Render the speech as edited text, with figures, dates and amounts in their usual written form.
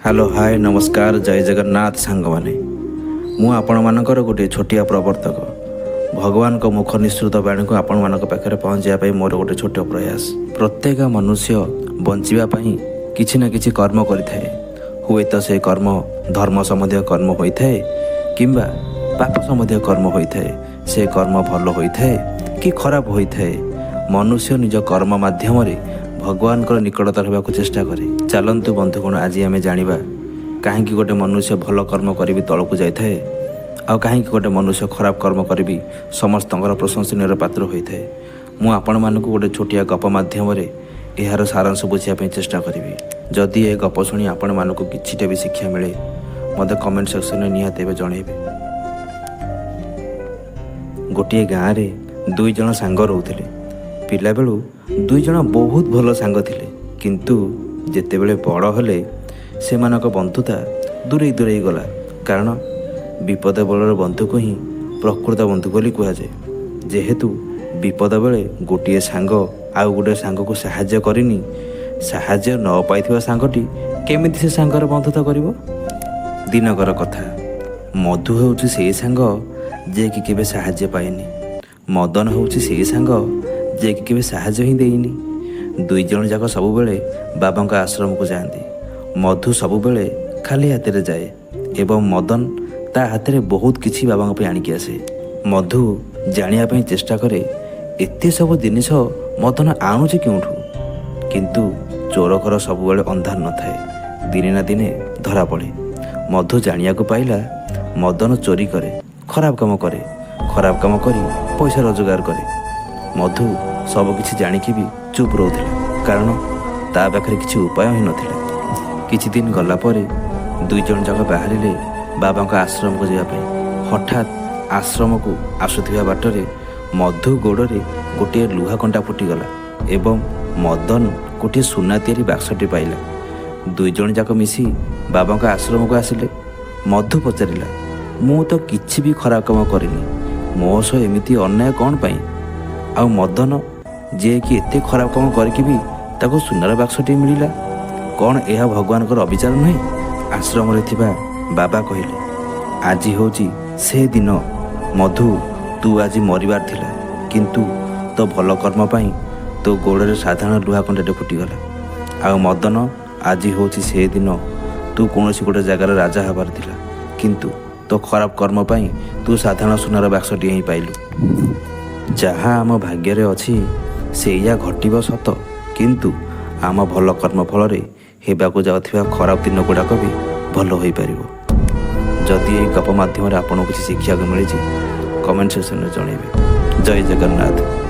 Hello hi नमस्कार जय जगन्नाथ सांग माने मु आपण मानकर गोटे छोटिया प्रवर्तक भगवान को मुख निश्रुत वाणी को आपण मानक पाखे पहुँचापी मोर गोटे छोट प्रयास। प्रत्येक मनुष्य बंचापी किसी न किसी कर्म करें हुए तो से कर्म धर्म संबंधी कर्म होता है किंबा पाप संबंधी कर्म होता है। से कर्म भल होता है कि खराब होता है मनुष्य निज कर्म माध्यम भगवान को निकटता रहा चेष्टा करे। चलतु बंधुगण आज आम जाना कहीं गोटे मनुष्य भल कर्म करी तलक जाए आउ कहीं गोटे मनुष्य खराब कर्म करी समस्त प्रशंसनीय पात्र होता है। मु आपण मानक गोटे छोटिया गप मध्यम यार सारांश बुझापी चेष्टा करी। जदि ये गप शुणी आपण मानक किछिटा भी शिक्षा मिले मत कमेंट सेक्शन में निहाती जनइबे। गोटे गाँव में दुई जन सांग रोते पिला बेलू दुई जन बहुत भल सांग थिले किंतु जेतेबेले बड़ हेले सेमानक बंधुता दूरे दूरे गला कारण विपद बलर बंधु को ही प्रकृत बंधु बोली कहुए। जेहेतु विपद बेले गोटे सांग आउ गोटे सांग को साहाय्य करनी साहाय्य न पाई सांगटी केमिति से सांगर बंधुता करिवो। दिनकर कथा मधु होउछि से सांग जे कि केबे साहाय्य पाएनी मदन होउछि से सांग जे कि केबे साहाय्य ही देइनी। दुई जन जाक सबुबेले बाबा आश्रम को जाती। मधु सबुबेले खाली हाथ में जाए एवं मदन ता हाथ में बहुत किछि बाबा पे आनिक आसे। मधु जानिया चेष्टा करे एते सब जिनिस मदन आणुचे क्योंठू किंतु चोर घर सबुबेले अंधार न थाए दिने ना दिने धरा पड़े। मधु जानिया को पाइला मदन चोरी करे खराब काम करे खराब काम करी पैसा रोजगार करे। मधु सब किछि जानिकी भी चुप रोथिला कारण ता पाखरे किछि उपाय ही नथिला। किछि दिन गला परे दुई जन जाक बाहरिले बाबा आश्रम को जावाई। हठात आश्रम को आसुथिबा बाटरे मधु गोड़े गोटे लुहा कंटा फुटीगला एवं मदन गोटे सुना तैयारी बाक्सटी पाइला। दुई जन जाक मिसी बाबा आश्रम को आसिले। मधु पचारिला मु तो किछि भी खराब काम करिनी मो सह एमिति अन्याय कौन पाई आ मदन जे कि एते खराब काम करके भी ताको सुनार बाक्सटी मिलिला कौन यह भगवान को अविचार नुहे। आश्रम रे थिबा बाबा कहले आज होची से दिन मधु तू आज मरिबार थिला किंतु तो भल कर्म पाई तो गोड़े साधारण लुहा कंटाटे फुटीगला। आ मदन आज होची से दिन तू कौन गोटे जगार राजा हबार थिला किंतु तो खराब कर्म पाई तू साधारण सुनार बाक्सटी ही पाइलु। जहाँ आम भाग्य अच्छी से घटव सत किंतु आम भल कर्म फल हेबाकू जाउथिबा खराब दिन गुड़ाक भी भल हो पार। जदि ये गप माध्यम आपको किसी शिक्षा मिली कमेंट सेक्शन में जनइबे। जय जगन्नाथ।